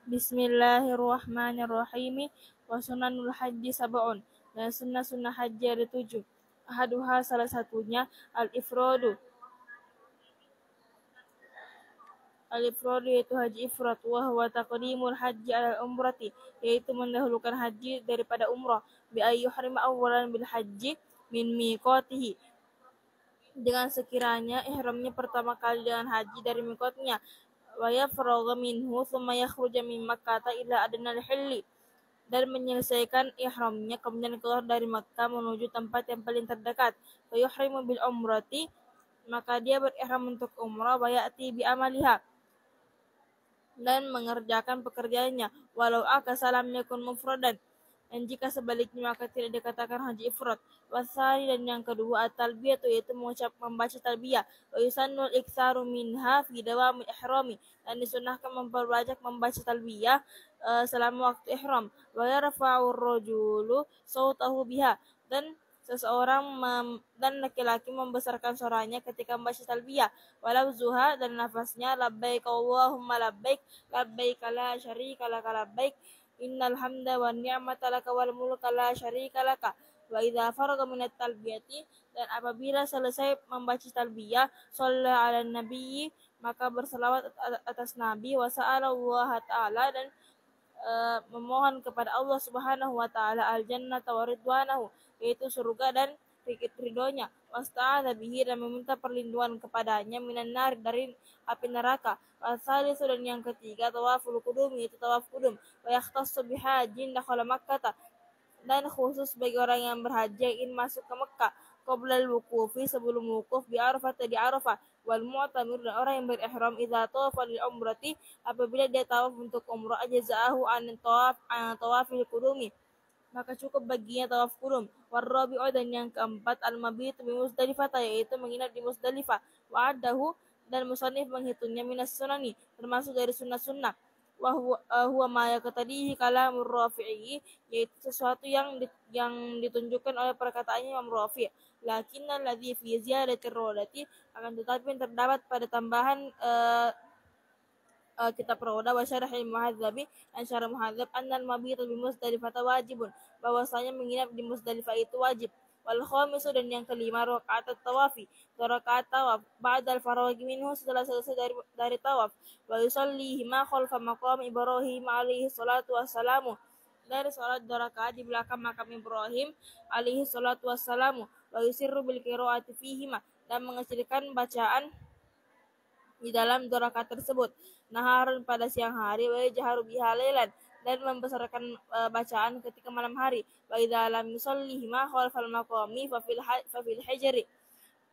Bismillahirrahmanirrahim. Wa sunanul haji sab'un. Dan sunnah-sunnah haji ada 7. Ahaduha salah satunya al-ifradu. Al-ifradu yaitu haji ifrad. Wa huwa taqdimul haji ala umrati, yaitu mendahulukan haji daripada umrah. Bi ayyuhrima awwalan bil haji min miqatihi, dengan sekiranya ihramnya pertama kali dengan haji dari miqatnya. Wa yafragha minhu thumma yakhruja min Makkah ila adnal hilli, dan menyelesaikan ihramnya kemudian keluar dari Makkah menuju tempat yang paling terdekat. Wa yuhrimu bil umrati, maka dia berihram untuk umrah. Wa ya'ti bi amaliha, dan mengerjakan pekerjaannya. Walau akasalam yakun mufradan, dan jika sebaliknya maka tidak dikatakan haji ifrad. Wasani, dan yang kedua at-talbiyah, yaitu membaca talbiyah. Wa yusannul iktsaru minha fi dawamil ihrami, dan disunahkan memperbanyak membaca talbiyah selama waktu ihram. Wa yarfa'u ar-rajulu sautahu biha, dan dan laki-laki membesarkan suaranya ketika membaca talbiyah. Walau zuha, dan nafasnya labbaik Allahumma labbaik, labbaik la syarika laka labbaik, innal hamda wan ni'mata laka wal mulka la syarika laka. Wa idza faraga minat talbiyati, dan apabila selesai membaca talbiyah, shalla 'alan nabiyyi, maka berselawat atas nabi. Wa sa'ala Allah ta'ala, dan memohon kepada Allah Subhanahu wa taala al-jannata wa ridwanahu, yaitu surga dan ridhonya. Wasta'adza bihi, dan meminta perlindungan kepadanya minan nar, dari api neraka. Wasalisu, dan yang ketiga tawaful qudum, yaitu tawaf qudum. Wa yakhtassu bihajin dakhala Makkah, dan khusus bagi orang yang berhaji yang ingin masuk ke Mekah. Qoblal wuqufi, sebelum wukuf, bi Arafah, di Arafah. Wal mu'tamir, dan orang yang berihram idza tawafa lil umrati, apabila dia tawaf untuk umrah, ajza'ahu an tawafil qudumi, maka cukup baginya tawaf qudum. Warabi'u, dan yang keempat al-mabitu bi Muzdalifah, yaitu menginap di Muzdalifah. Wa'adahu, dan musannif menghitungnya minas sunani, termasuk dari sunnah-sunnah. Wa huwa ma yaqtadihi kalamur Rafi'i, yaitu sesuatu yang ditunjukkan oleh perkataannya Imam Rafi'. Lakinnal ladzi fi ziyadatir rawdati, akan tetapi yang terdapat pada tambahan kitab Rawdah wa syarahil muhadzabi, dan syarah muhadzab, annal mabitu bi Muzdalifah wajibun, bahwasanya menginap di Muzdalifah itu wajib. Wal khamisu, dan yang kelima rakaat tawafi, rakaat tawaf, ba'dal faraghi minhu, setelah selesai dari tawaf. Wa yusallihi ma khalfa maqam Ibrahim alaihi salatu wassalamu, dari salat 2 rakaat di belakang makam Ibrahim alaihi salatu wassalamu. Wa yusirru bil qiraati fihima, dan mengecilkan bacaan di dalam 2 rakaat tersebut. Naharan, pada siang hari. Wa yajharu biha lailan, dan membesarkan bacaan ketika malam hari. Wa idza lam yusallihi ma khalfal maqami fa fil hijri,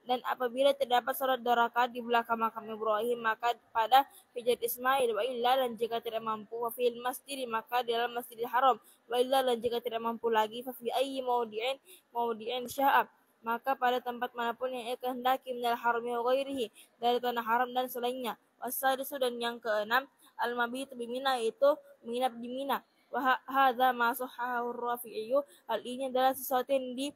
dan apabila terdapat salat 2 rakaat di belakang makam Ibrahim, maka pada hijr Ismail. Wa illa, dan jika tidak mampu, fa fil masjid, maka di dalam Masjidil Haram. Wa illa, dan jika tidak mampu lagi, fa fi ayyi maudi'in sya'a, maka pada tempat manapun yang ia kehendaki, minal harami wa ghairihi, dari tanah haram dan selainnya. Wasadisu, dan yang keenam al-mabitu bi Mina, yaitu menginap di Mina. Wa hadza ma sahhahu ar-Rafi'i, hal ini adalah sesuatu yang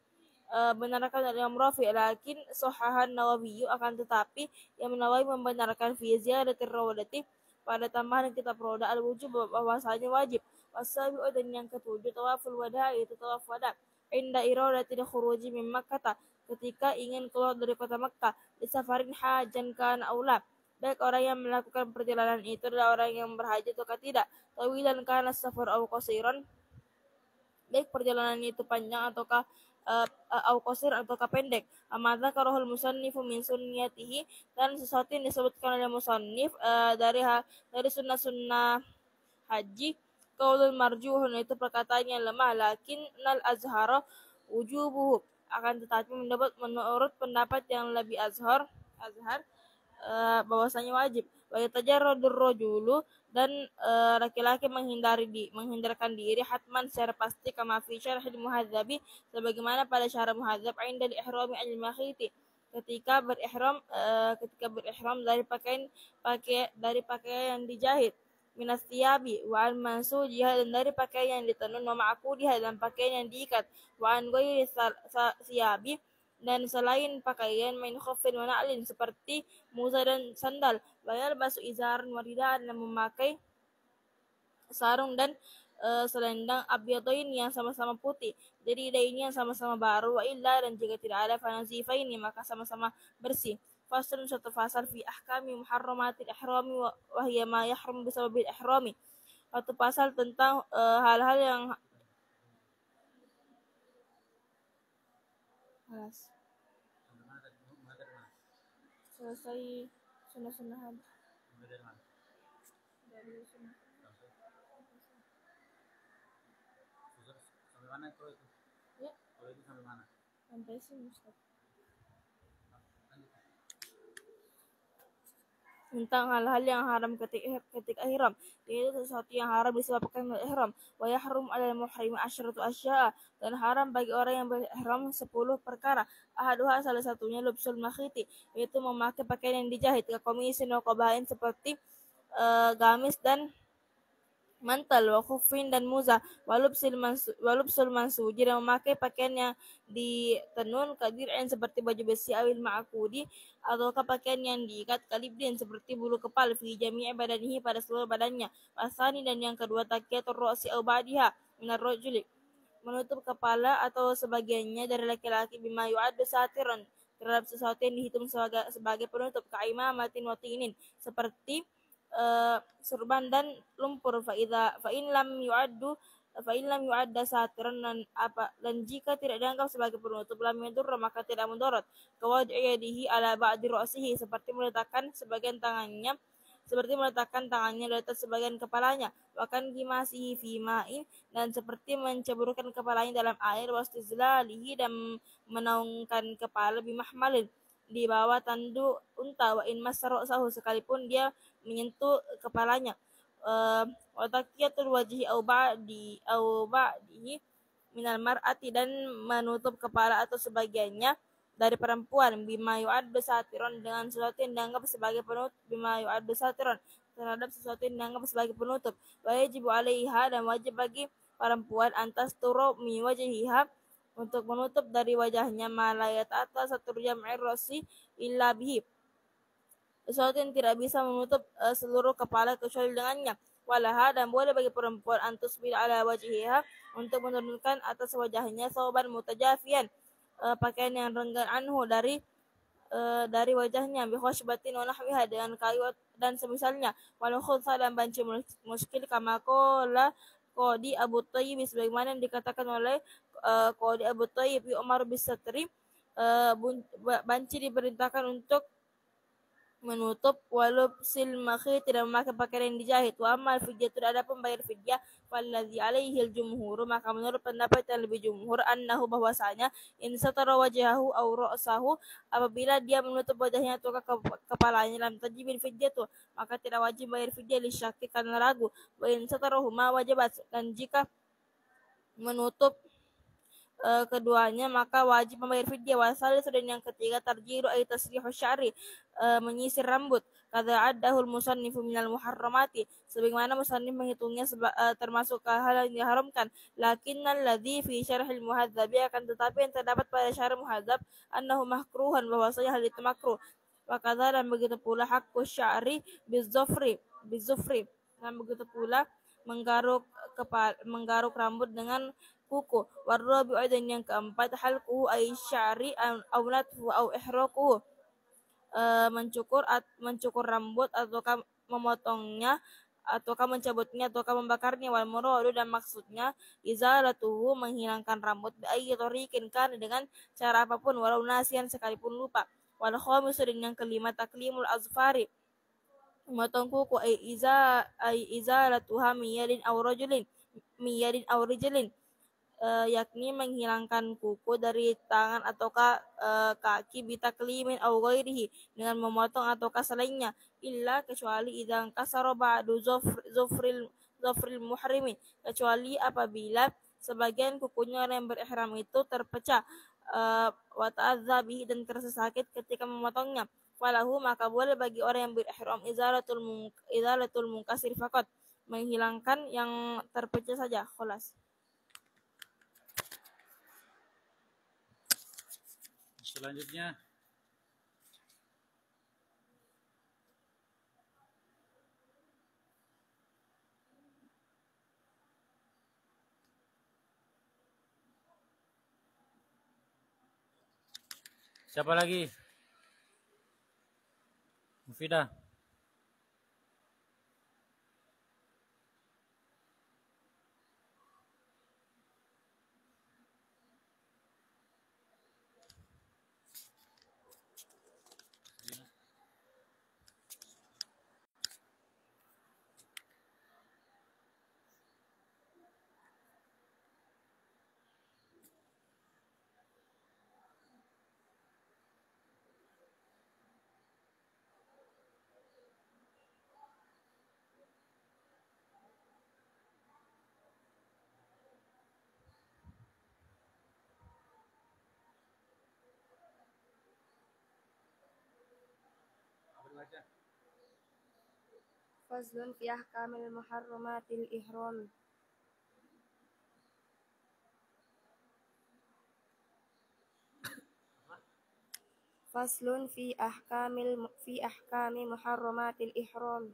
benarkan oleh Imam Rafi'. Lakin sahahan Nawawi, akan tetapi yang Nawawi membenarkan fi ziyadatir rawdati, pada tambahan kitab Rawdah, al-wujub, bahwasanya wajib. Wasabi'u, dan yang ketujuh tawaful wada, yaitu tawaf wada. Inda iradatil khuruji min Makkah, ketika ingin keluar dari kota Makkah. Di safarin hajan kan aula, baik orang yang melakukan perjalanan itu adalah orang yang berhaji atau tidak. Tawilan kana safar au qasiran, baik perjalanan itu panjang ataukah au qasir ataukah pendek. Amadza karahul musannifu min sunniyatihi, dan sesuatu yang disebutkan oleh musannif dari sunnah-sunnah haji. Qaulul marjuhun, itu perkataan yang lemah. Lakin nal azhara wujubuhu, akan tetapi menurut pendapat yang lebih azhar bahwasanya wajib. Wa yatajarradur rajulu, dan laki-laki menghindarkan diri hatman secara pasti, kama fi syarhil muhadzabi, sebagaimana pada syarah muhadzab, indal ihrami al makhiti, ketika berihram dari pakaian yang dijahit. Minas tiyabi wa an mansujiha, dan dari pakaian yang ditenun, wa ma'qudiha, dan pakaian yang diikat. Wa an ghairi siyabi, dan selain pakaian, main khuffin wa na'lin, seperti muza dan sandal. Wa yalbasu izaran wa ridaan, dan memakai sarung dan selendang abyadain yang sama-sama putih, jadi ini yang sama-sama baru, wa illa dan jika tidak ada fanazifaini maka sama-sama bersih. Faslun satu fasal fi ahkami muharramatil ihrami wa hiya ma yahrum bisababil ihrami. Satu pasal tentang hal-hal yang selesai sunnah-sunnah dari sunnah. Sampai mana kalau itu? Ya. Kalau itu sampai mana? Sampai sini Ustaz. Tentang hal-hal yang haram ketika ihram, yaitu sesuatu yang haram disebabkan ihram. Wa yahrum 'alal muhrim asyratu asya'a, dan haram bagi orang yang berihram 10 perkara. Ahaduha salah satunya lubsul makhiti, yaitu memakai pakaian yang dijahit, ke komisin wa qabain seperti gamis dan mantel, wa khufin dan muza, walubsul mansuji, dan memakai pakaian yang ditenun, kadir'in seperti baju besi, awil ma'akudi atau pakaian yang diikat, kalibdin seperti bulu kepala, fi jami'i badanihi pada seluruh badannya. Wasani dan yang kedua takiyatur ra'si au ba'diha minar rajuli, menutup kepala atau sebagiannya dari laki-laki, bima yu'addu satiran terhadap sesuatu yang dihitung sebagai penutup, kaimamatin wa tinin seperti surban dan lumpur. Fa in lam yu'adda satiran, dan jika tidak dianggap sebagai penutup, lam yadurra maka tidak mudarat. Kawad'i yadihi ala ba'di ra'sihi seperti meletakkan tangannya di atas sebagian kepalanya, bahkan gimasihi fi ma'in, dan seperti menceburkan kepalanya dalam air, wastizlalihi dan menaungkan kepala, bimahmalin di bawah tanduk unta, wa in masara'sahu sekalipun dia menyentuh kepalanya. Wa taqiyatul wajhi au ba'dihi minal mar'ati, dan menutup kepala atau sebagiannya dari perempuan, bima yu'addu satiron dengan sesuatu yang dianggap sebagai penutup, bima yu'addu satiron terhadap sesuatu yang dianggap sebagai penutup. Wa yajibu 'alaiha, dan wajib bagi perempuan antas turu mi wajhiha untuk menutup dari wajahnya, malayat atas satu jam'ir rasi illa bihi, sesuatu yang tidak bisa menutup seluruh kepala kecuali dengannya. Walaha, dan boleh bagi perempuan antus bil ala wajhiha untuk menurunkan atas wajahnya sauban mutajafian, pakaian yang renggan anhu dari wajahnya, bi khashbatin wa nahwiha dengan kayu dan semisalnya, walau khulsa dan banci muskil, kama qala Qadi Abu Thayyib, sebagaimana yang dikatakan oleh Qadi Abu Thayyib, Umar bin Satri, banci diperintahkan untuk menutup, walau silmakhi tidak memakai pakaian yang dijahit. Wa amal fidyah, tidak ada pembayar fidyah, falladzi alaihil jumhur, maka menurut pendapat yang lebih jumhur, annahu bahwasanya, in satara wajhahu aw ra'sahu, apabila dia menutup wajahnya atau kepalanya, lam tajibil fidyatu, maka tidak wajib bayar fidyah, lisyaki karena ragu. Wa in satarahuma wajibat, dan jika menutup keduanya maka wajib membayar fidyah. Wasal, dan yang ketiga tarjiru ay tasrihu syari, menyisir rambut. Kada addahul musannifu minal muharramati, sebagaimana musannif menghitungnya termasuk hal yang diharamkan. Lakinnal ladzi fi syarhil muhadzab, akan tetapi yang terdapat pada syarh muhadzab, annahu mahkruhan, bahwasanya hal itu makruh. Wa kadza, dan begitu pula haqqu sya'ri bizufri, dan begitu pula menggaruk rambut dengan kuku. Warabi'u, dan yang keempat halquhu ay sya'ri aw natfu aw ihraquhu, mencukur rambut ataukah memotongnya ataukah mencabutnya ataukah membakarnya. Wal muradu, dan maksudnya izalatuhu, menghilangkan rambut, bi ayyi tariqin kan, dengan cara apapun, walau nasian sekalipun lupa. Wal khamisu, dan yang kelima taklimul azfari, memotong kuku, ay izalatuha miyadin aw rijlin, yakni menghilangkan kuku dari tangan ataukah kaki, bitaklimin aw ghairihi, dengan memotong ataukah selainnya, illa kecuali idzan kasara ba'du zufril muhrimi, kecuali apabila sebagian kukunya orang yang berihram itu terpecah, wa ta'adza bihi, dan terasa sakit ketika memotongnya. Falahu, maka boleh bagi orang yang berihram izalatul munkasir faqat, menghilangkan yang terpecah saja. Khalas. Selanjutnya Siapa lagi? Mufidah. Faslun fi ahkamil muharramatil ihram. Faslun fi ahkami muharramatil ihram.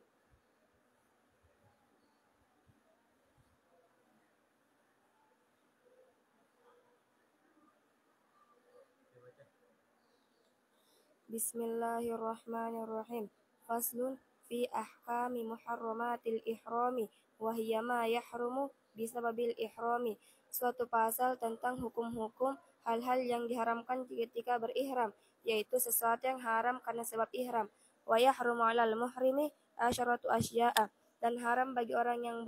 Bismillahirrahmanirrahim. Faslun fi ahkami muharramatil ihrami wa hiya ma yahrumu bisababil ihrami. Suatu pasal tentang hukum-hukum hal-hal yang diharamkan ketika berihram, yaitu sesuatu yang haram karena sebab ihram. Wa yahrumu 'alal muhrimi asyaratu asya'a, dan haram bagi orang yang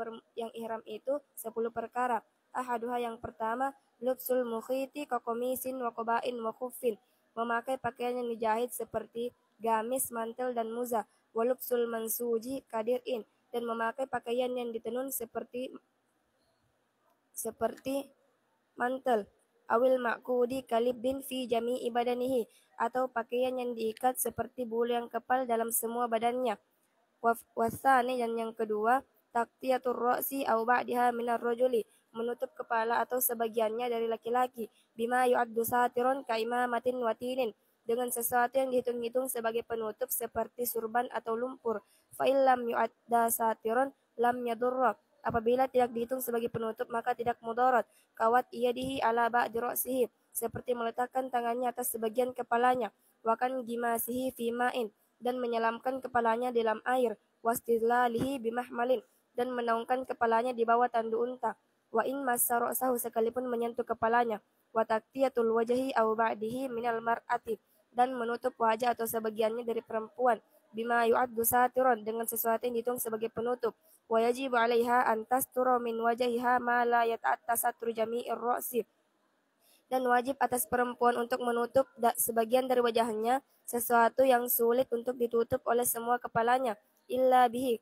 ihram itu 10 perkara. Ahaduha, yang pertama, lubsul mukhiti kakomisin wa qabain wa khuffin, memakai pakaian yang dijahit seperti gamis, mantel, dan muza. Walubsul mansuji kadir'in, dan memakai pakaian yang ditenun seperti mantel. Awil ma'kudi kalibdin fi jami'i badanihi, atau pakaian yang diikat seperti bulu yang kepal dalam semua badannya. Wasani, dan yang kedua, taktiyatur ra'si au ba'diha minar rajuli, menutup kepala atau sebagiannya dari laki-laki. Bima yu'addu satiron kaimamatin watinin, dengan sesuatu yang dihitung-hitung sebagai penutup seperti surban atau lumpur. Fa'illam yu'adda satiron lam yadurra, apabila tidak dihitung sebagai penutup maka tidak mudarat. Kawat iyadihi ala ba'di ra'sihi, seperti meletakkan tangannya atas sebagian kepalanya. Wakan gimasihi fi ma'in, dan menyelamkan kepalanya dalam air. Wastidlalihi bimahmalin, dan menaungkan kepalanya di bawah tandu unta. Wa in massa ra'sahu, sekalipun menyentuh kepalanya. Wa taktiyatul wajhi au ba'dihi minal mar'ati, dan menutup wajah atau sebagiannya dari perempuan. Bima yu'addu satiron, dengan sesuatu yang dihitung sebagai penutup. Wa yajibu 'alaiha an tastura min wajhiha ma la yata'atta satru jami'ir ra'si, dan wajib atas perempuan untuk menutup sebagian dari wajahnya sesuatu yang sulit untuk ditutup oleh semua kepalanya, illa bihi,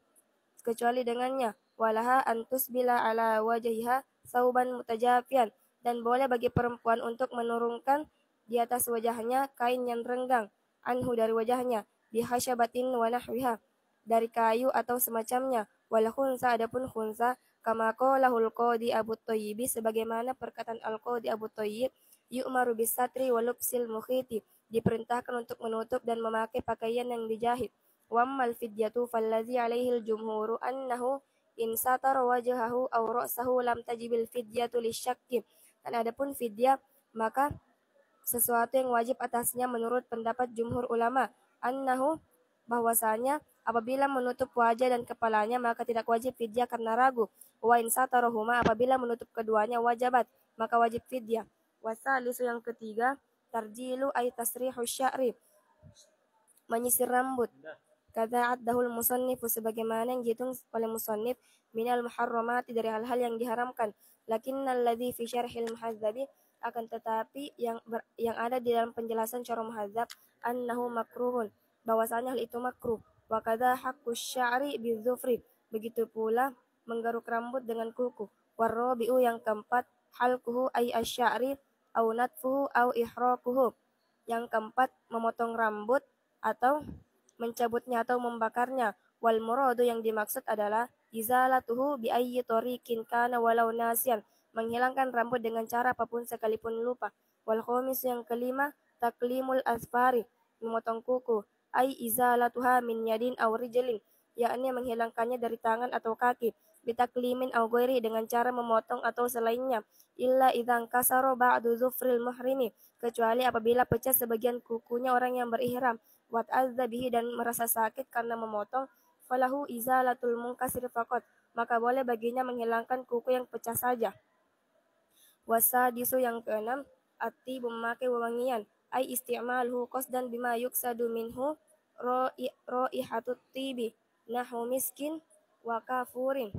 kecuali dengannya. Walaha antus bila ala wajhiha sauban mutajafian, dan boleh bagi perempuan untuk menurunkan di atas wajahnya kain yang renggang, anhu, dari wajahnya, bihasyabatin wa nahwiha, dari kayu atau semacamnya. Wal khunsa, adapun khunsa, kama qalahul qadi Abu Thayyib, sebagaimana perkataan al-qadi Abu Thayyib, yu'maru bisatri wa lubsil mukhiti, diperintahkan untuk menutup dan memakai pakaian yang dijahit. Wammal fidyatu fallazi alaihil jumhuru annahu in satara wajhahu aw ra'sahu lam tajibil fidyatu lisyakki, dan adapun fidyah, maka sesuatu yang wajib atasnya menurut pendapat jumhur ulama, annahu, bahwasanya apabila menutup wajah dan kepalanya maka tidak wajib fidyah karena ragu. Wa in satarahuma, apabila menutup keduanya wajabat, maka wajib fidyah. Wasalisu, yang ketiga, tarjilu ay tasrihu sya'ri, menyisir rambut. Kata addahul musannifu, sebagaimana yang dihitung oleh musannif, minal muharramati, dari hal-hal yang diharamkan. Lakinnal ladzi fi syarhil muhadzabi, akan tetapi yang ada di dalam penjelasan syarah muhadzab, annahu makruhun, bahwasanya hal itu makruh. Wa kadza haqqus sya'ri bidzufri, begitu pula menggaruk rambut dengan kuku. Warrabi'u, yang keempat, halquhu ay asy-sya'ri au natfuhu au ihraquhu, yang keempat, memotong rambut atau mencabutnya atau membakarnya. Wal muradu, yang dimaksud adalah izalatuhu bi ayyi tariqin kana walau nasian, menghilangkan rambut dengan cara apapun sekalipun lupa. Wal khamis, yang kelima, taklimul asfari, memotong kuku, ay izalatuha min yadin aw rijlin, yakni menghilangkannya dari tangan atau kaki. bitaklimin aw ghairihi, dengan cara memotong atau selainnya, illa idzan kasara ba'du dzufril muhrimi, kecuali apabila pecah sebagian kukunya orang yang berihram, wat azza bihi, dan merasa sakit karena memotong, falahu izalatul munkasir faqat, maka boleh baginya menghilangkan kuku yang pecah saja. Wasadisu, yang keenam, at-tibu, memakai wewangian, ay isti'maluhu qasdan bima yuksadu minhu raihatut tibi nahu miskin wa kafurin.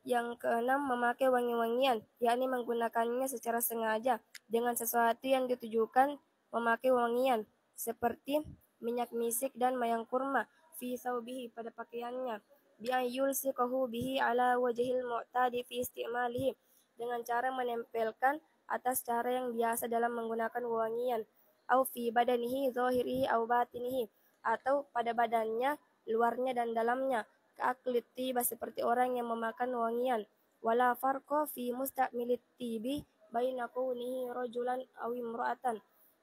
Yang keenam, memakai wangi-wangian, yakni menggunakannya secara sengaja dengan sesuatu yang ditujukan memakai wangian, seperti minyak misik dan mayang kurma, fi saubihi, pada pakaiannya, bi yulsiqahu bihi ala wajhil mu'tadi fi istimalihi, dengan cara menempelkan atas cara yang biasa dalam menggunakan wangian, au fi badanihi zahirihi au batinihi, atau pada badannya, luarnya dan dalamnya, keaklit tiba, seperti orang yang memakan wangian. Wala farqa fi musta'milit tibi baina kaunihi rajulan aw imra'atan,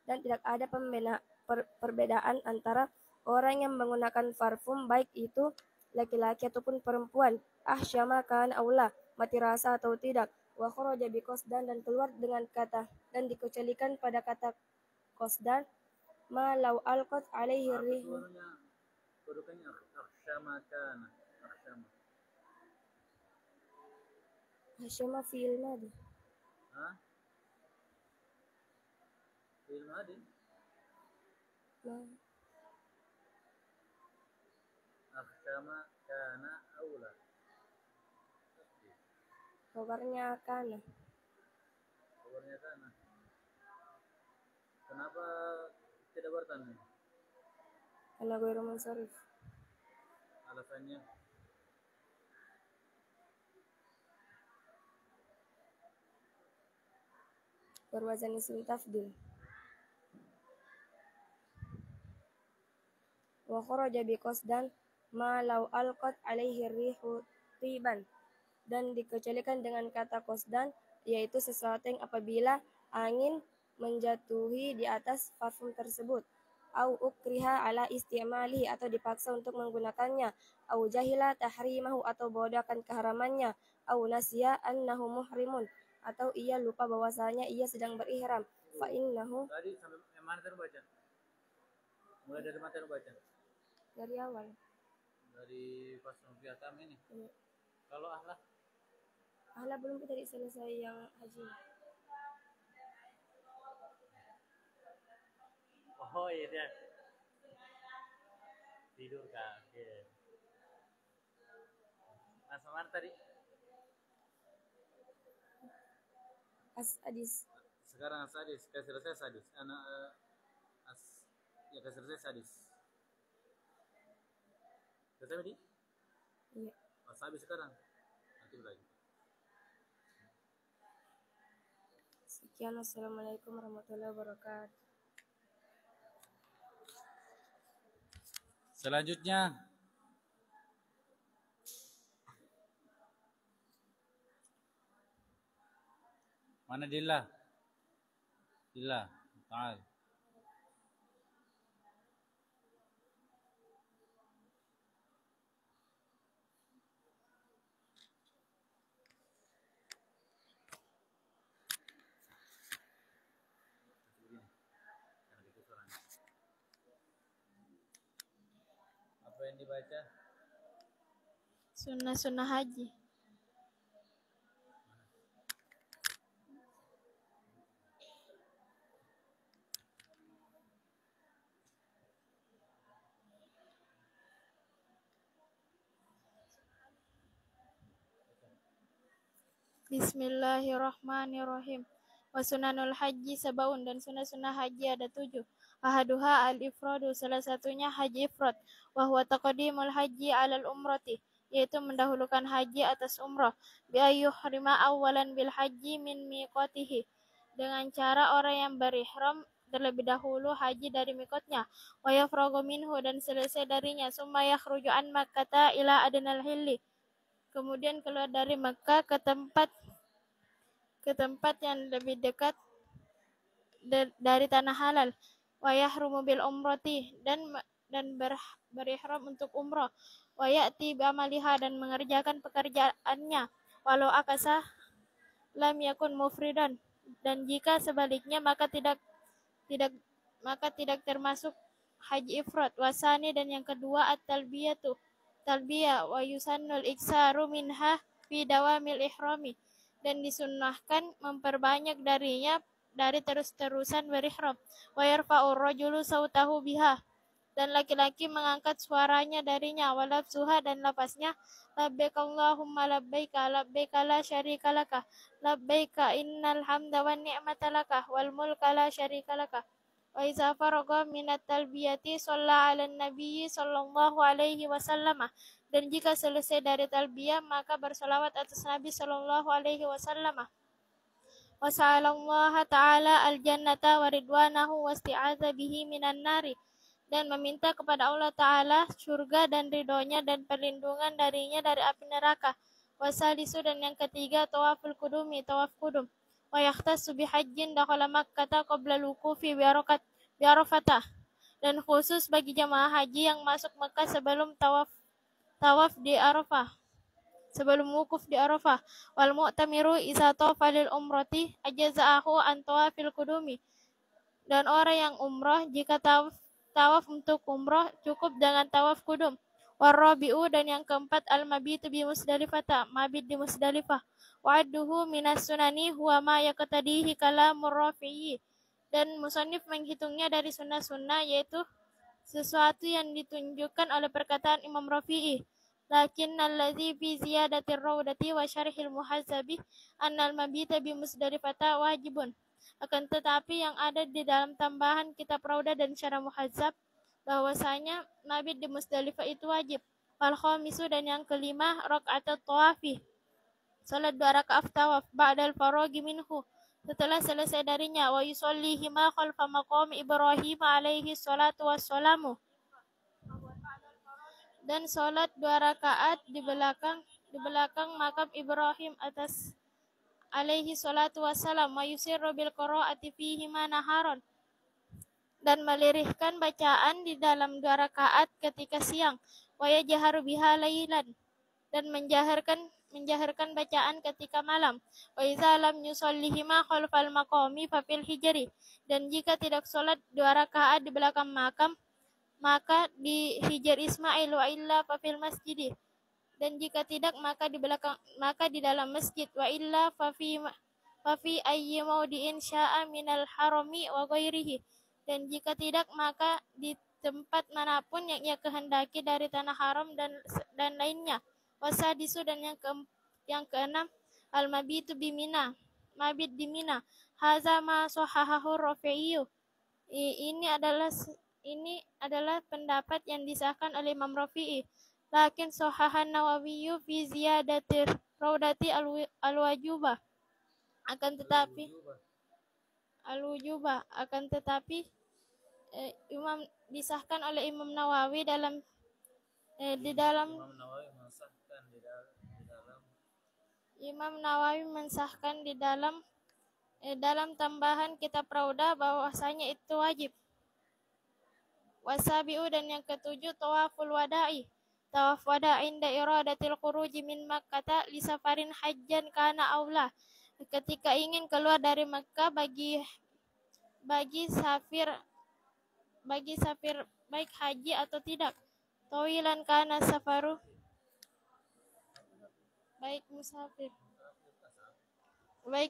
dan tidak ada perbedaan antara orang yang menggunakan parfum, baik itu laki-laki ataupun perempuan, ahsyama kan aula, mati rasa atau tidak, wa kharaja bi qasdan, dan keluar dengan kata, dan dikecualikan pada kata qasdan, ma law alqat alaihi rihu. Kedudukannya aksyama kana. Aksyama. Asyama fi'il madi. Hah? Fi'il madi? Aksyama kana aula. Kabarnya kana. Kabarnya kana. Kenapa tidak bertanya? Karena ghairu munsharif. Alasannya? Berwazan isim tafdil. Wa kharaja bi qasdan ma law alqat alaihi rihu tiban, dan dikecualikan dengan kata qasdan, yaitu sesuatu yang apabila angin menjatuhi di atas parfum tersebut, au ukriha ala istimalihi, atau dipaksa untuk menggunakannya, au jahila tahrimahu, atau bodoh akan keharamannya, au nasiya annahu muhrimun, atau ia lupa bahwasanya ia sedang berihram, fa innahu. Tadi sampai mana terbaca? Mulai dari mana terbaca? Dari awal. Dari pas Fiatam ini. Iya. Kalau ahlah? Ahlah belum, tadi selesai yang haji. Oh iya dia. Tidur kan. Okay. Nah, sama tadi? As-adis. Sekarang sadis, kasih selesai sadis. Ya kasih selesai sadis. Selesai tadi? Iya. Pas habis sekarang. Nanti lagi. Sekian, wassalamualaikum warahmatullahi wabarakatuh. Selanjutnya mana Dilla? Dilla, ta'al. Apa yang dibaca? Sunnah-sunnah haji. Bismillahirrahmanirrahim. Wa sunanul haji sabaun, dan sunnah-sunnah haji ada 7. Ahaduha al-ifradu, salah satunya haji ifrad. Wa huwa taqdimul haji alal umrati, yaitu mendahulukan haji atas umrah. Bi ayyuhrima awwalan bil haji min miqatihi, dengan cara orang yang berihram terlebih dahulu haji dari mikotnya. Wa yafragu minhu, dan selesai darinya. Summa yakhruju an makkata ila adnal hilli, kemudian keluar dari Makkah ke tempat yang lebih dekat dari tanah halal. Wa yahrumu bil umrati, dan berihram untuk umrah, wa ya'ti bi amaliha dan mengerjakan pekerjaannya, walau akasa lam yakun mufridan, dan jika sebaliknya maka tidak termasuk haji ifrad. Wasani, dan yang kedua talbiyah wa yusannul iksaru minha fi dawamil ihrami, dan disunnahkan memperbanyak darinya dari terus-terusan berihram. Wa yarfa'ur rajulu sautahu biha, dan laki-laki mengangkat suaranya darinya. Wa lafzuha, dan lafaznya labbaik Allahumma labbaik labbaik la syarika laka labbaik innal hamda wan ni'mata laka wal mulka la syarika laka. Wa iza faragha minat talbiyati shalla 'alan nabiyyi sallallahu alaihi wasallam, dan jika selesai dari talbiyah maka bersalawat atas Nabi sallallahu alaihi wasallam. Wa sa'alallaha ta'ala al-jannata wa ridwanahu wa isti'adza bihi minan nari, dan meminta kepada Allah Ta'ala surga dan ridhonya dan perlindungan darinya dari api neraka. Wasalisu, dan yang ketiga tawaful kudumi, tawaf kudum. Wa yakhtassu bihajjin dakhala Makkah qabla lukufi bi Arafah, dan khusus bagi jamaah haji yang masuk Mekah sebelum tawaf di Arafah, sebelum wukuf di Arafah. Wal mu'tamiru iza tawafa lil umrati ajza'ahu an tawafil kudumi, dan orang yang umrah jika tawaf untuk umrah cukup dengan tawaf kudum. Warabi'u, dan yang keempat al-mabitu bi Musdalifah, mabit di Musdalifah. Wa'adduhu minas sunani huwa ma yaqtadihi kalamur Rafi'i, dan musannif menghitungnya dari sunnah-sunnah, yaitu sesuatu yang ditunjukkan oleh perkataan Imam Rafi'i. Lakinnal ladzi fi ziyadatir raudati wa syarhil muhazzabi annal mabita bi Musdalifah wajibun. Akan tetapi yang ada di dalam tambahan kitab Raudah dan Syarah Muhazzab bahwasanya mabit di Musdalifah itu wajib. Wal khamisu, dan yang kelima rakaat tawafi, salat 2 rakaat tawaf ba'dal faraghi minhu, setelah selesai darinya. Wa yusallihima khalfa maqam Ibrahim alaihi salatu wassalamu, dan salat 2 rakaat di belakang makam Ibrahim atas alaihi salatu wassalam. Wa yusirru bil qiraati fihi ma naharon, dan melirihkan bacaan di dalam 2 rakaat ketika siang. Wa yajharu biha lailan, dan menjaharkan bacaan ketika malam. Wa iza lam yusallihima khalfal maqami fa fil hijri, dan jika tidak salat 2 rakaat di belakang makam maka di hijr Ismail. Wa illa fa fil masjid, dan jika tidak maka di dalam masjid. Wa illa fa fi ayyi maudi'in sya'a minal harami wa ghairihi, dan jika tidak maka di tempat manapun yang ia kehendaki dari tanah haram dan lainnya. Wasadisu, dan yang keenam al-mabitu bi Mina, mabit di Mina. Haza ma sahahahu Rafi'i, ini adalah pendapat yang disahkan oleh Imam Rafi'i. Lakin sahahan Nawawi fi ziyadatir raudati al-wajubah, akan tetapi Imam disahkan oleh Imam Nawawi mensahkan di dalam tambahan kitab Raudah bahwasanya itu wajib. Wasabi'u, dan yang ketujuh tawaful wada'i, tawaf wada' inda iradatil khuruji min Makkah li safarin hajjan kana aula, ketika ingin keluar dari Makkah bagi safir baik haji atau tidak. Tawilan kana safaru, baik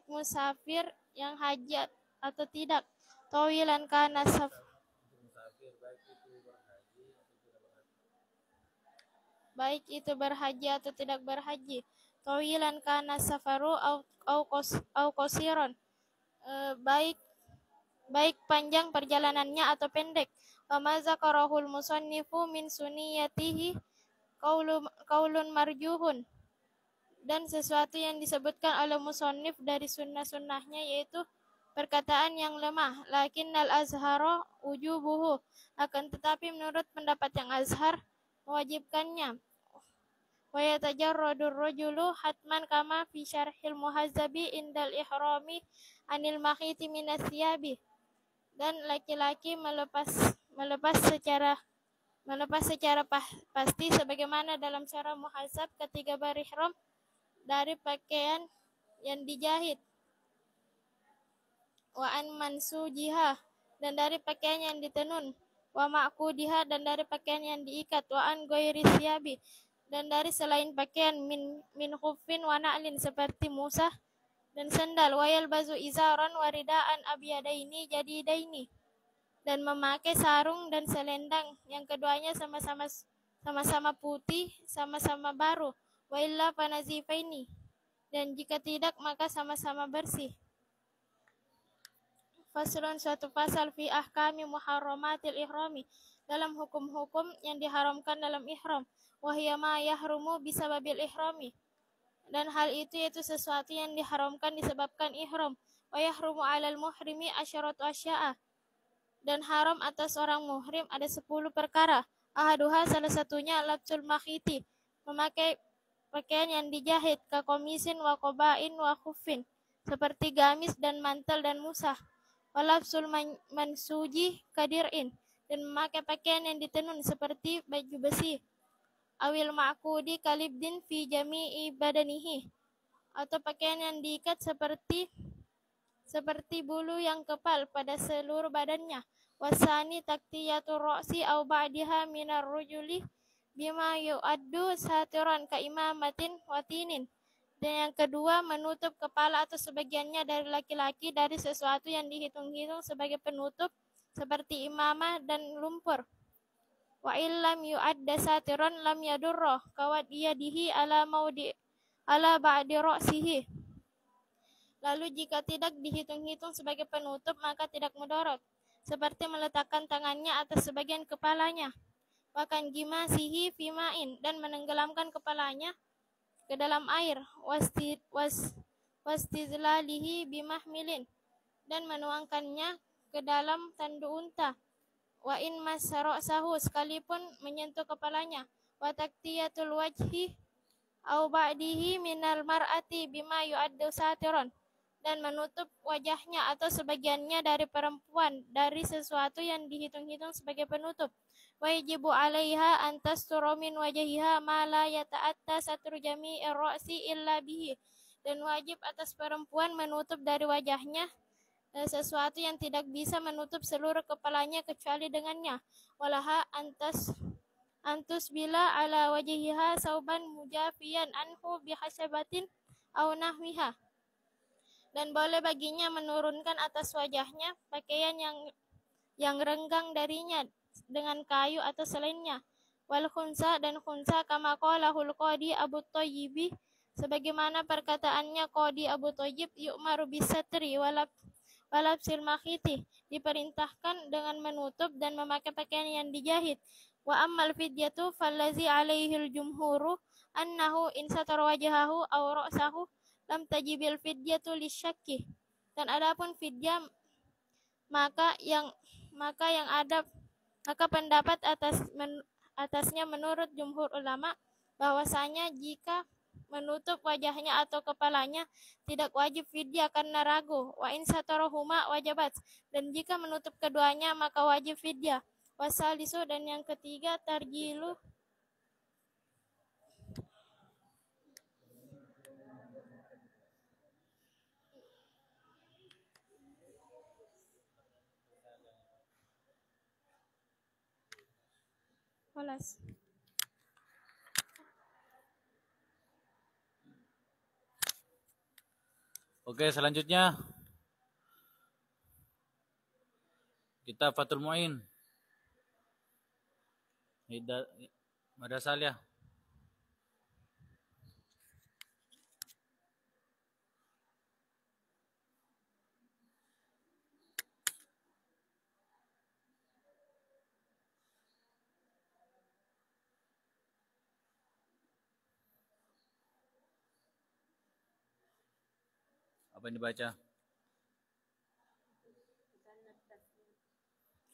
musafir yang haji atau tidak. Tawilan kana baik itu berhaji atau tidak berhaji. Tawilan kana safaru au qasiran, baik panjang perjalanannya atau pendek. Wa ma zakarahul musannifu min sunniyatihi qaulun marjuhun, dan sesuatu yang disebutkan oleh musannif dari sunnah-sunnahnya yaitu perkataan yang lemah. Lakinnal azhara wujubuhu, akan tetapi menurut pendapat yang azhar mewajibkannya. Wa yatajarradur rajulu hatman kama fi syarhil muhazzabi indal ihrami anil makhiti minas thiyabi, dan laki-laki melepas melepas secara pasti sebagaimana dalam cara muhasab ketika berihram dari pakaian yang dijahit, wa an mansujiha, dan dari pakaian yang ditenun, wa ma'kudiha, dan dari pakaian yang diikat, wa an ghairi siyabi, dan dari selain pakaian, min khuffin wa na'lin, seperti musah dan sendal, wa yalbazu izaran wa ridaan abyadaini jadidaini, dan memakai sarung dan selendang yang keduanya sama-sama putih, sama-sama baru, wa illa fanazifaini, dan jika tidak maka sama-sama bersih. Faslun, suatu pasal fi ahkami muharramatil ihrami, dalam hukum-hukum yang diharamkan dalam ihram, wa hiya ma yahrumu bisababil ihrami, dan hal itu yaitu sesuatu yang diharamkan disebabkan ihram, wa yahrumu 'alal muhrimi asyaratu asya'a, dan haram atas orang muhrim ada 10 perkara. Ahaduha, salah satunya, labsul makhiti, memakai pakaian yang dijahit, kakomisin wa kobain wa khufin, seperti gamis dan mantel dan musah. Walabsul mansuji kadir'in, dan memakai pakaian yang ditenun seperti baju besi. Awil ma'kudi kalibdin fi jami'i badanihi, atau pakaian yang diikat seperti bulu yang kepal pada seluruh badannya. Wasani taktiyatur ra'si au ba'diha minar rujuli bima yu'addu satiran ka imamatin watinin, dan yang kedua, menutup kepala atau sebagiannya dari laki-laki dari sesuatu yang dihitung-hitung sebagai penutup seperti imamah dan lumpur. Wa illam yu'adda satiran lam yadurra kawat yadihi ala ba'di ra'sihi. Lalu jika tidak dihitung-hitung sebagai penutup maka tidak mudarat, seperti meletakkan tangannya atas sebagian kepalanya. Bahkan gimasihi fimain, dan menenggelamkan kepalanya ke dalam air, wastizlalihi bimahmilin, dan menuangkannya ke dalam tandu unta, wa in masara'sahu, sekalipun menyentuh kepalanya, wa taktiyatul wajhi au ba'dihi minal mar'ati bima yu'addu satiron, dan menutup wajahnya atau sebagiannya dari perempuan dari sesuatu yang dihitung-hitung sebagai penutup. Wajibu 'alaiha an tastura min wajhiha ma la yata'atta satru jami'ir ra'si illa bihi, dan wajib atas perempuan menutup dari wajahnya sesuatu yang tidak bisa menutup seluruh kepalanya kecuali dengannya. Walaha antus bila ala wajhiha sauban mujafiyan anhu bihasabatin au nahwiha, dan boleh baginya menurunkan atas wajahnya pakaian yang renggang darinya dengan kayu atau selainnya. Wal khunsa, dan khunsa, kama qalahul qadi Abu Thayyibi, sebagaimana perkataannya Qadi Abu Thayyib, yu'maru bisatri walabsil makhiti, diperintahkan dengan menutup dan memakai pakaian yang dijahit. Wa ammal fidyatu fallazi alaihil jumhuru annahu in satara wajhahu aw ra'sahu lam tajibil fidyatu lisyakki, dan adapun fidyah maka pendapat atasnya menurut jumhur ulama bahwasanya jika menutup wajahnya atau kepalanya tidak wajib fidyah karena ragu. Wa in satarahuma wajabat, dan jika menutup keduanya maka wajib fidyah. Wasalisu, dan yang ketiga, tarjilu Walas. Oke, selanjutnya kita Fathul Mu'in. Madasalia. Apa yang dibaca?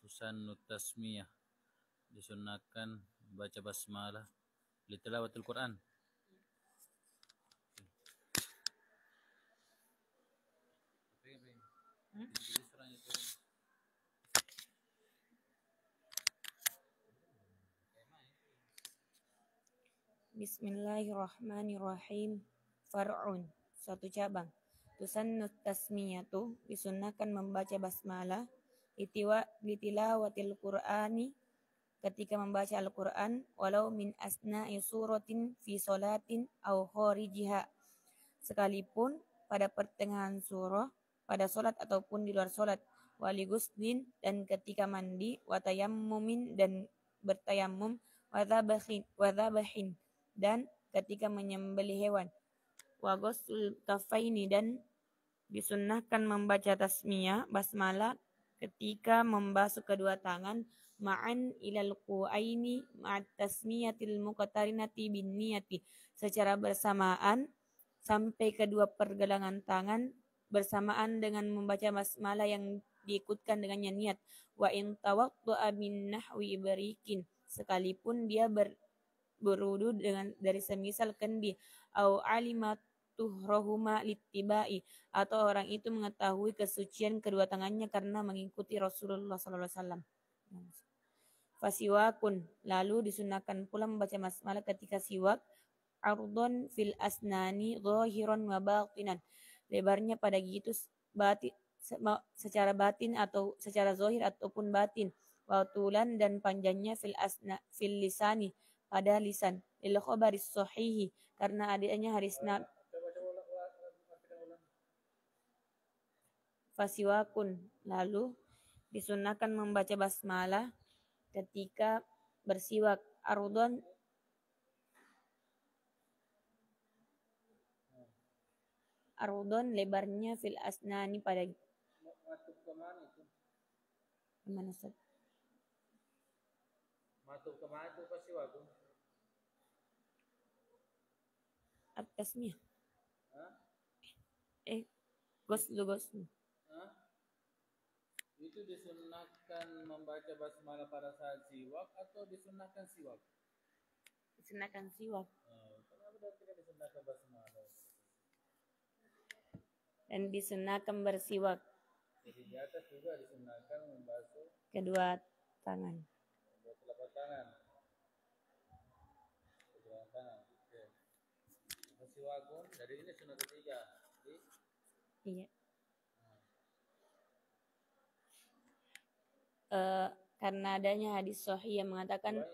Susanut tasmiyah. Disunahkan baca basmalah li tilawatil Quran. Bismillahirrahmanirrahim. Far'un, suatu cabang. Tusannu tasmiyatu, disunnahkan membaca basmalah litilawatil Qur'ani, ketika membaca Al-Quran, walau min asna'i suratin fi solatin au kharijiha, sekalipun pada pertengahan surah, pada solat ataupun di luar solat, wali guslin, dan ketika mandi, watayammumin, dan bertayamum, wadhabahin, dan ketika menyembelih hewan, wa ghusl kafaini, dan disunnahkan membaca tasmiyah basmalah ketika membasuh kedua tangan, ma'an ilal qu'aini ma'at tasmiyatil muqtarinati bin niyati, secara bersamaan sampai kedua pergelangan tangan bersamaan dengan membaca basmalah yang diikutkan dengannya niat. Wa in tawaddu'a min nahwi barikin, sekalipun dia berwudu dari semisal kendi, au alimat tuhrohuma littibai, atau orang itu mengetahui kesucian kedua tangannya karena mengikuti Rasulullah SAW. Fasiwakun, lalu disunahkan pula membaca basmalah ketika siwak, ardon fil asnani zahiran wa batinan, lebarnya pada gigi itu secara batin atau secara zahir ataupun batin, wa tulan, dan panjangnya fil lisani, pada lisan, lil khabaris sahihi, karena adanya hadis Fasiwakun, lalu disunahkan membaca basmalah ketika bersiwak, ardon lebarnya fil asnani pada mana Ustaz? Masuk ke mana itu fasiwakun? At-tasmiyah. Goslu. Itu disunahkan membaca basmalah pada saat siwak atau disunahkan siwak? Disunahkan siwak. Kenapa tidak disunahkan basmalah? Dan disunahkan bersiwak. Jadi di atas juga disunahkan membasuh kedua tangan. Kedua telapak tangan. Kedua tangan. Oke. Fasiwakun, dari ini sunnah ketiga. Iya. Karena adanya hadis sahih yang mengatakan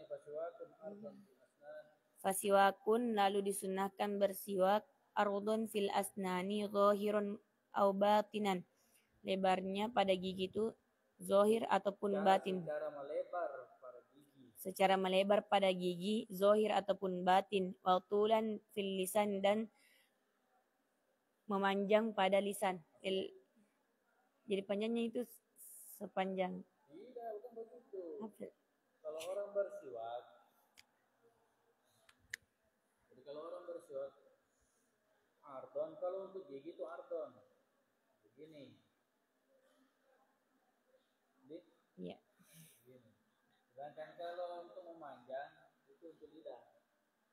fasiwakun, lalu disunahkan bersiwak, ardon fil asnani zahiran au batinan, lebarnya pada gigi itu zahir ataupun batin, secara melebar pada gigi zahir ataupun batin, wa tulan fil lisan, dan memanjang pada lisan. Jadi panjangnya itu sepanjang. Tidak, bukan begitu. Kalau orang bersiwak, ardon, kalau untuk gigi itu ardon, begini. Iya. Begini. Sedangkan kalau untuk memanjang itu untuk lidah.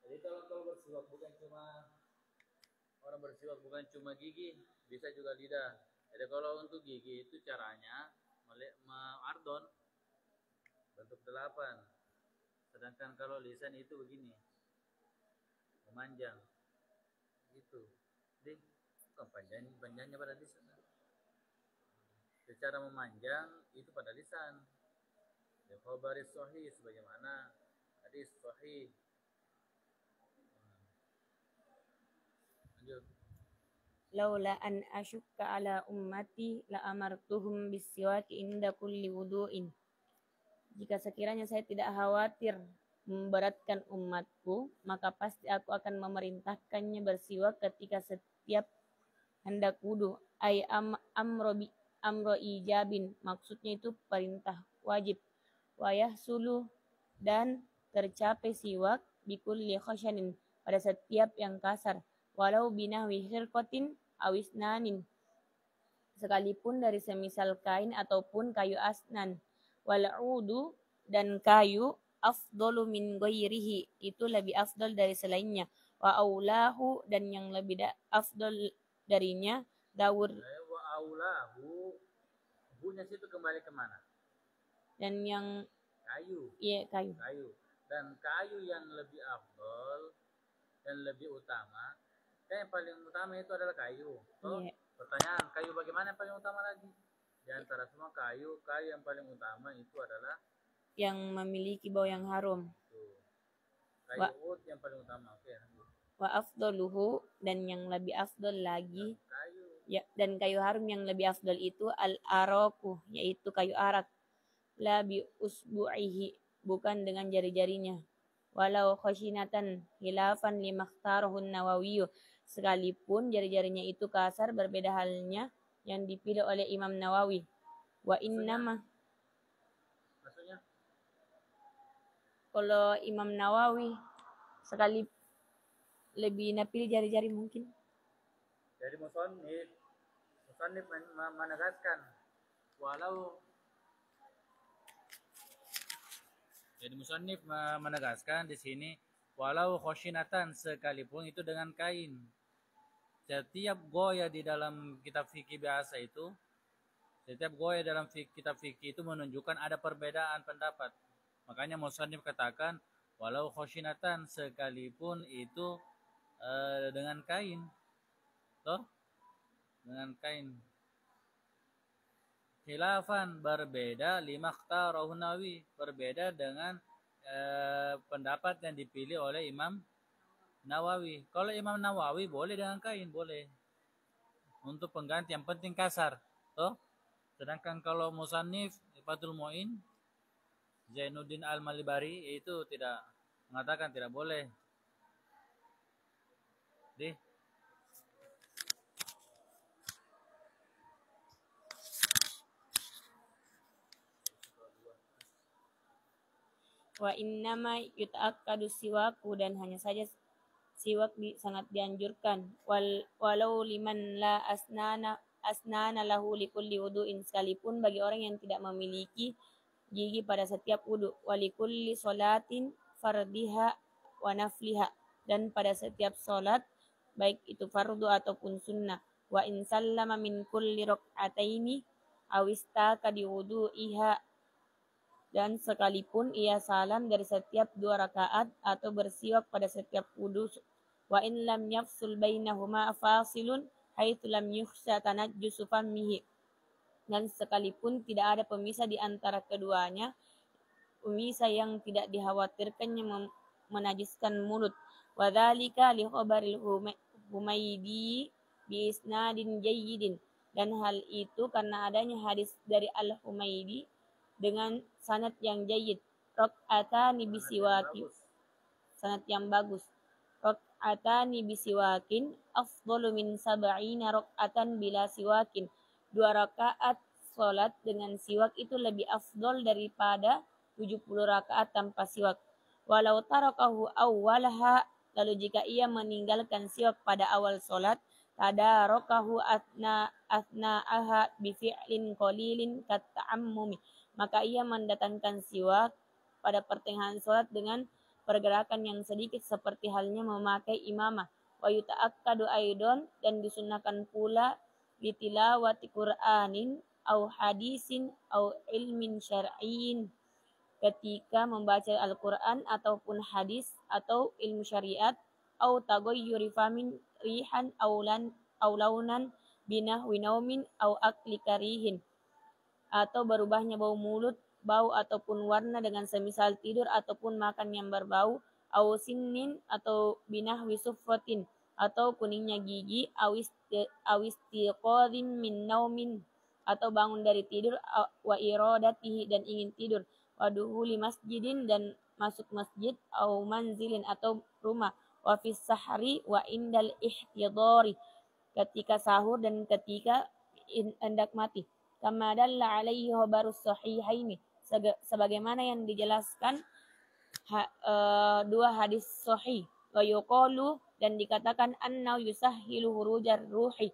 Jadi kalau bersiwak bukan cuma gigi, bisa juga lidah. Jadi kalau untuk gigi itu caranya ardon bentuk 8. Sedangkan kalau lisan itu begini, memanjang. Gitu. Jadi panjangnya pada lisan. Secara memanjang itu pada lisan. Ya khabaris sahih, sebagaimana hadis sahih. Lanjut. Laula an asyukka ala ummati la amartuhum bisiwaki inda kulli wudu'in. Jika sekiranya saya tidak khawatir memberatkan umatku, maka pasti aku akan memerintahkannya bersiwak ketika setiap hendak wudu. Ay amro ijabin, maksudnya itu perintah wajib. Wayah sulu, dan tercapai siwak bikulli khasyanin, pada setiap yang kasar, walau binahwi khirqatin awisnanin, sekalipun dari semisal kain ataupun kayu asnan. Wal'udu, dan kayu, afdalu min ghairihi, itu lebih afdal dari selainnya. Wa aulahu, dan yang lebih afdal darinya, daur. Wa aulahu, bunya situ kembali kemana? Dan yang kayu. Iya, kayu. Dan kayu yang lebih afdal yang lebih utama, kan yang paling utama itu adalah kayu. So, Iya. pertanyaan, kayu bagaimana yang paling utama lagi? Di antara semua kayu yang paling utama itu adalah Yang memiliki bau yang harum. tuh, kayu Wa, ud yang paling utama. Oke, lanjut. wa afdaluhu, dan yang lebih afdal lagi, Kayu. ya, dan kayu harum yang lebih afdal itu al-araku, yaitu kayu arak. La bi usbu'ihi, bukan dengan jari-jarinya. Walau khashinatan hilafan limakhtarahun Nawawi, sekalipun jari-jarinya itu kasar, berbeda halnya yang dipilih oleh Imam Nawawi. Wa innama, Maksudnya? kalau Imam Nawawi sekali lebih napilih jari-jari mungkin. Jadi musannif menegaskan walau jadi musannif menegaskan di sini walau khoshinatan, sekalipun itu dengan kain. Setiap goya di dalam kitab fikih biasa itu, setiap goya dalam kitab fikih itu menunjukkan ada perbedaan pendapat. Makanya musannif katakan walau khoshinatan, sekalipun itu dengan kain. Toh? Dengan kain. Khilafan, berbeda limakhtarahu Nawawi, berbeda dengan pendapat yang dipilih oleh Imam Nawawi. Kalau Imam Nawawi boleh dengan kain, boleh. Untuk pengganti yang penting kasar. Toh? Sedangkan kalau musannif Fathul Mu'in Zainuddin Al-Malibari itu tidak mengatakan tidak boleh. Deh. Wa innama yuta'akkadu siwaku, dan hanya saja siwak sangat dianjurkan. Walau liman la asnana lahu likulli wudu'in, sekalipun bagi orang yang tidak memiliki gigi pada setiap wudu. Walikulli sholatin fardiha wa nafliha, dan pada setiap solat baik itu fardu ataupun sunnah. Wa in sallama min kulli rok'ataini awistaka di wudu'iha, dan sekalipun ia salam dari setiap 2 rakaat atau bersiwak pada setiap wudu. Wa in lam yafsul bainahuma fasilun haitsu lam yukhsha tanajjusu fammihi, dan sekalipun tidak ada pemisah di antara keduanya, pemisah yang tidak dikhawatirkannya menajiskan mulut. Wa dzalika li khabaril Humaydi bi isnadin jayyidin, dan hal itu karena adanya hadis dari Al-Humaydi dengan sanad yang jayyid. Rok'atani bisiwakin, sanad yang bagus. Rok'atani bisiwakin afdalu min sab'ina rok'atan bila siwakin. 2 rakaat salat dengan siwak itu lebih afdol daripada 70 rakaat tanpa siwak. Walau tarakahu awwalaha, lalu jika ia meninggalkan siwak pada awal salat, tadarakahu athna'aha bifi'lin qalilin katta'ammumi, maka ia mendatangkan siwak pada pertengahan salat dengan pergerakan yang sedikit seperti halnya memakai imamah. Wa yuta'akkadu aidon, dan disunahkan pula bitilawati Qur'anin au hadisin au ilmin syar'iyyin, ketika membaca Al-Qur'an ataupun hadis atau ilmu syariat, au taghayyuri famin rihan au launan binahwi naumin au akli karihin, atau berubahnya bau mulut, bau ataupun warna dengan semisal tidur ataupun makan yang berbau, au sinnin atau binahwi sufratin, atau kuningnya gigi, awistiqadhin min naumin, atau bangun dari tidur, wa iradatihi, dan ingin tidur, wa duhuli masjidin, dan masuk masjid, au manzilin, atau rumah, wa fis sahri wa indal ihtidari, ketika sahur dan ketika hendak mati. Kama dalla alaihi khabarus sahihaini, sebagaimana yang dijelaskan 2 hadis sahih. Wa yuqalu, dan dikatakan anna yusahhilu hurujar ruhi,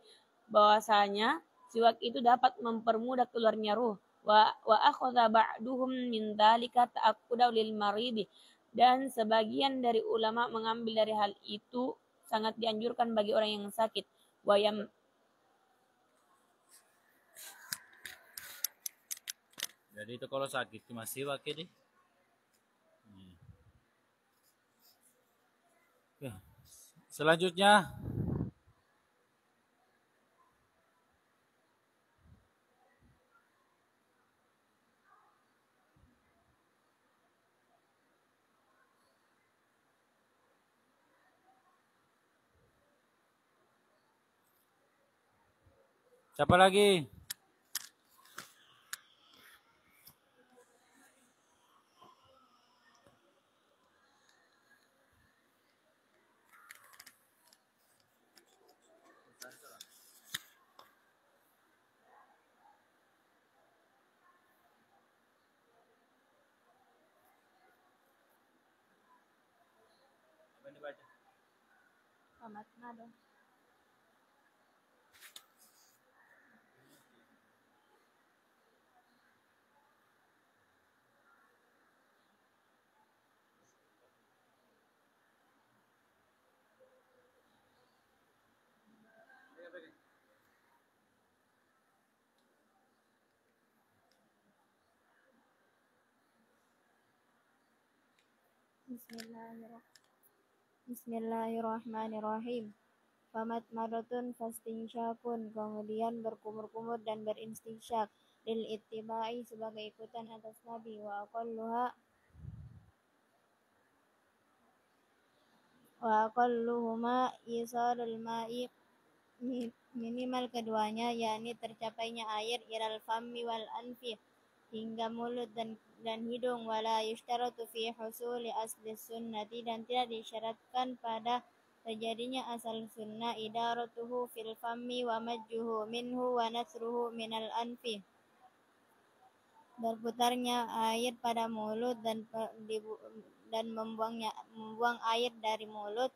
bahwasanya siwak itu dapat mempermudah keluarnya ruh. Wa akhadha ba'duhum min dzalika ta'akkuda lil maridi, dan sebagian dari ulama mengambil dari hal itu sangat dianjurkan bagi orang yang sakit. Jadi itu kalau sakit cuma siwak ini. Ya. Selanjutnya siapa lagi? Apa yang dibaca? Famat madu. Bismillahirrahmanirrahim. Famat madatun fastinsyakun, kemudian berkumur-kumur dan berinstinsak, lil ittiba'i sebagai ikutan atas Nabi, wa aqalluhuma isalul ma'i, minimal keduanya yakni tercapainya air ilal fammi wal anfi, hingga mulut dan hidung, wala yushtaratu fi husuli asli sunnati, dan tidak disyaratkan pada terjadinya asal sunnah, idaratuhu fil fammi wa majjuhu minhu wa nasruhu minal anfi, berputarnya air pada mulut dan membuang air dari mulut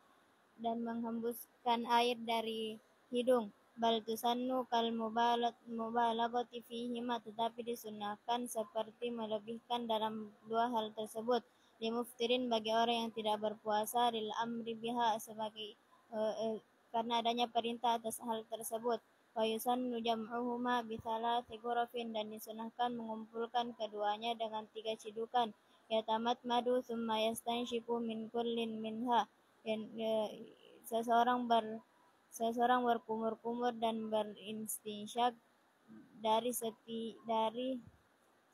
dan menghembuskan air dari hidung. Bal tusannu kal mubalaghati fihima, tetapi disunnahkan seperti melebihkan dalam dua hal tersebut. Limuftirin, bagi orang yang tidak berpuasa, lil amri biha, sebagai karena adanya perintah atas hal tersebut. Wa yusannu jam'uhuma bi thalathi ghurafin, dan disunahkan mengumpulkan keduanya dengan 3 cidukan. Yatamat madu thumma yastanshiku min kullin minha, dan seseorang berkumur-kumur dan berinstinsak dari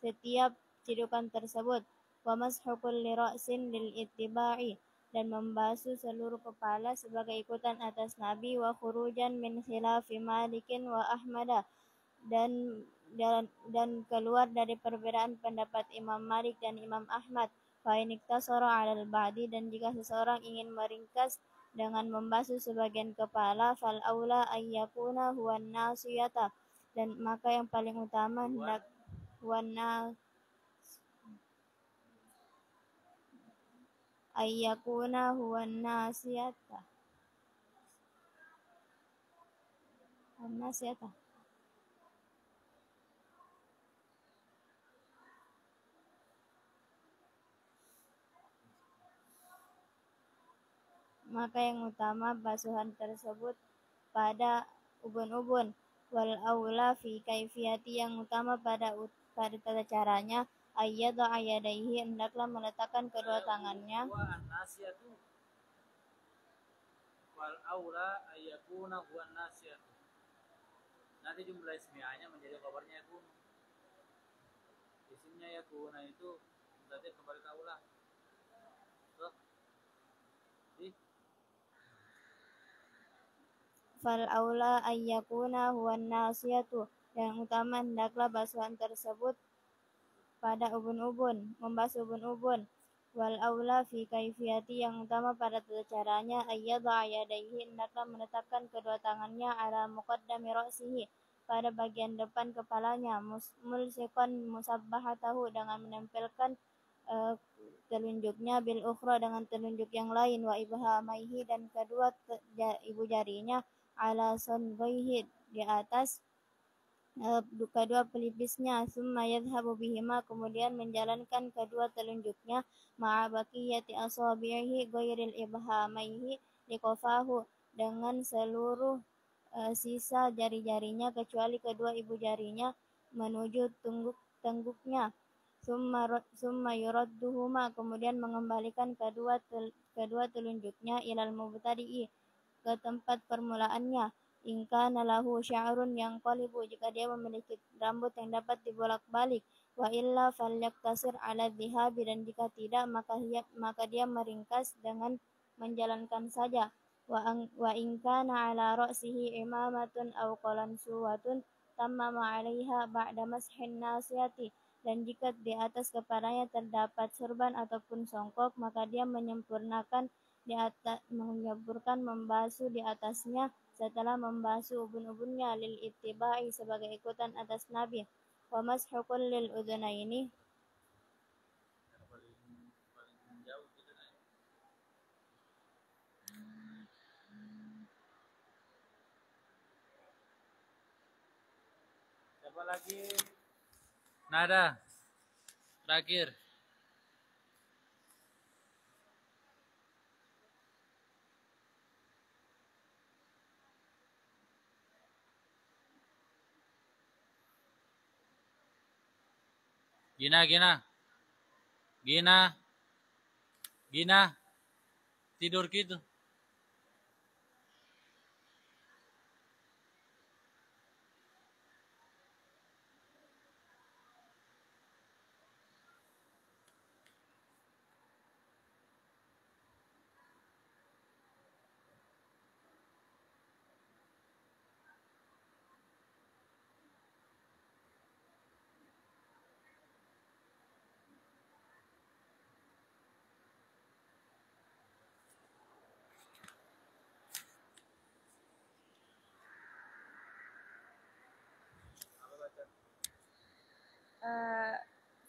setiap cidukan tersebut. Wa mashu kulli ra'sin lil ittiba'i, dan membasuh seluruh kepala sebagai ikutan atas Nabi. Wa khurujan min khilafi Malikin wa Ahmada, dan keluar dari perbedaan pendapat Imam Malik dan Imam Ahmad. Fa in iktasara 'alal ba'di, dan jika seseorang ingin meringkas dengan membasuh sebagian kepala, fal aula ayyakuna huwan nasiyata, dan maka yang paling utama hendak ayyakuna huwan nasiyata. Maka yang utama basuhan tersebut pada ubun-ubun. Wal aula fi kaifiyati, yang utama pada tata caranya, ayyadha ayadaihi, hendaklah meletakkan kedua tangannya. Wal aula ayyakuna huwan nasiyatu. Nanti jumlah ismiyahnya menjadi khabarnya yakunu. Isimnya yakuna itu berarti kembali ke aula. Fal aula ayyakuna huwan nasiyatu, yang utama hendaklah basuhan tersebut pada ubun-ubun, membasuh ubun-ubun. Wal aula fi kaifiyati, yang utama pada tata caranya, ayyadha yadaihi, hendaklah meletakkan kedua tangannya, ala muqaddami ra'sihi, pada bagian depan kepalanya, mulsiqan musabbahatahu, dengan menempelkan telunjuknya, bil ukhra, dengan telunjuk yang lain, wa ibhamaihi, dan kedua ibu jarinya, ala songoihi, di atas kedua pelipisnya. Summa yadhhabu bihima, kemudian menjalankan kedua telunjuknya, ma'a baqiyati asabi'ihi ghairil ibhamaihi liqafahu, dengan seluruh sisa jari-jarinya kecuali kedua ibu jarinya, menuju tengguknya. Summa yuradduhuma, kemudian mengembalikan kedua telunjuknya, ilal mubtadi'i, ke tempat permulaannya. In kana lahu sya'run yanqalibu, jika dia memiliki rambut yang dapat dibolak-balik. Wa illa falyaktasir ala dhihabi, dan jika tidak maka dia meringkas dengan menjalankan saja. Wa in kana ala ra'sihi imamatun aw qalansuwatun tammama 'alaiha ba'da mashin nasiyati, dan jika di atas kepalanya terdapat serban ataupun songkok, maka dia menyempurnakan membasuh di atasnya setelah membasuh ubun-ubunnya, lil ittiba'i, sebagai ikutan atas Nabi. Wa mashu kullil udhunaini, Siapa lagi? Nada. Terakhir. Gina, tidur gitu.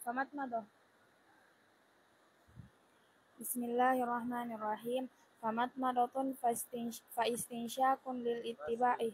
Famatmadah. Bismillahirrahmanirrahim. Famatmadatun faistinsyakun lil ittiba'i.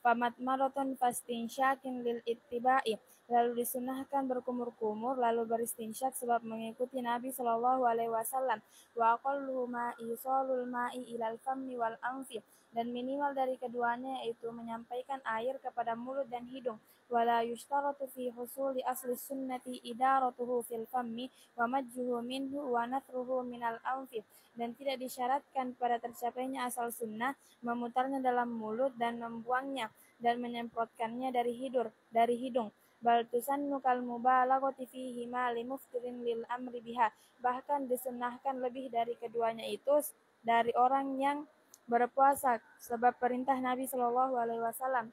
Famatmadatun fastinsyakin lil ittiba'i. Lalu disunahkan berkumur-kumur lalu beristinsyak sebab mengikuti Nabi Shallallahu Alaihi Wasallam. Wa aqalluhu isalul ma'i ilal fammi wal anfi, dan minimal dari keduanya yaitu menyampaikan air kepada mulut dan hidung. Wala yushtaratu fi husuli asli sunnati idaratuhu fil fammi wa majjuhu minhu wa nathruhu minal anfi, dan tidak disyaratkan pada tercapainya asal sunnah memutarnya dalam mulut dan membuangnya dan menyemprotkannya dari hidung. Bal tusannu kal mubalaghati fihi ma limuftirin lil amri biha, bahkan disunnahkan lebih dari keduanya itu dari orang yang berpuasa sebab perintah Nabi Shallallahu Alaihi Wasallam.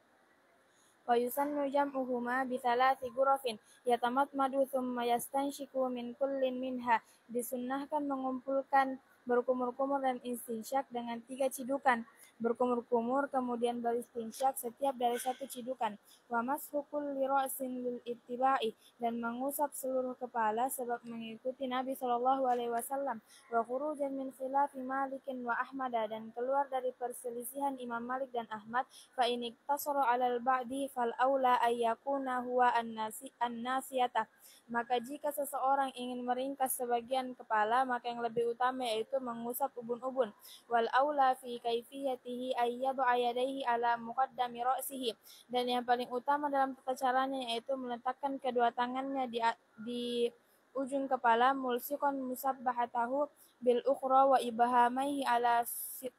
Wa yusannu jam'uhuma bi thalathi ghurafin yatamatmadu thumma yastanshiku min kullin minha, disunnahkan mengumpulkan berkumur-kumur dan istinsyak dengan 3 cidukan. Berkumur-kumur kemudian beristinsyak setiap dari 1 cidukan. Wa mashu kulli ra'sin lil ittiba'i, dan mengusap seluruh kepala sebab mengikuti Nabi Shallallahu Alaihi Wasallam. Wa khurujan min khilafi Malikin wa Ahmada, dan keluar dari perselisihan Imam Malik dan Ahmad. Fa in iktasara 'alal ba'di fal aula ayyakuna huwa an-nasiyata, maka jika seseorang ingin meringkas sebagian kepala, maka yang lebih utama yaitu mengusap ubun-ubun. Wal aula fi kaifiyatihi ayyad'a yadayhi ala muqaddami ra'sihi, dan yang paling utama dalam tata caranya yaitu meletakkan kedua tangannya di ujung kepala, mulsiqan musabbahatahu bil ukhra wa ibhamaihi ala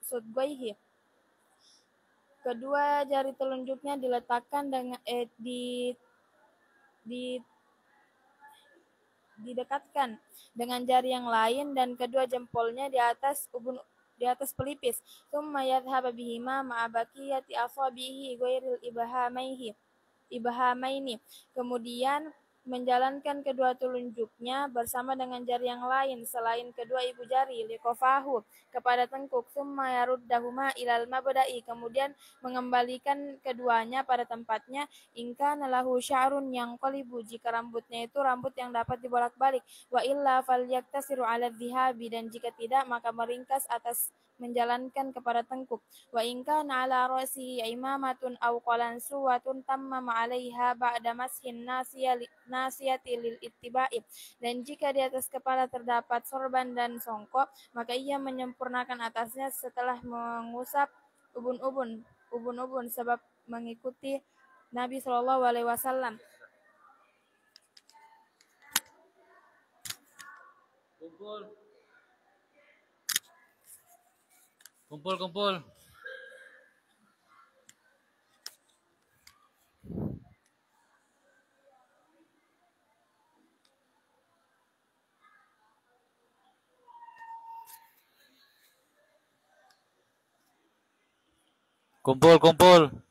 sudghaihi, kedua jari telunjuknya diletakkan dengan didekatkan dengan jari yang lain dan kedua jempolnya di atas pelipis. Tsumma yadhhab bihima ma'a baqiyati asabihi ghairil ibhamaini, kemudian menjalankan kedua telunjuknya bersama dengan jari yang lain selain kedua ibu jari, liqafahu, kepada tengkuk. Tsumma yaruddahuma ilal mabda'i, kemudian mengembalikan keduanya pada tempatnya. In kana lahu sya'run yanqalibu, jika rambutnya itu rambut yang dapat dibolak-balik. Wa illa falyaktasiru 'ala dhihabi, dan jika tidak maka meringkas atas menjalankan kepada tengkuk. Wa in kana 'ala ra'sihi imamatun aw qalansuwatun tammama 'alaiha ba'da mashin nasiyati lil ittiba'i, dan jika di atas kepala terdapat sorban dan songkok, maka ia menyempurnakan atasnya setelah mengusap ubun-ubun sebab mengikuti Nabi Shallallahu Alaihi Wasallam. Kumpul. Kumpul. Kumpul.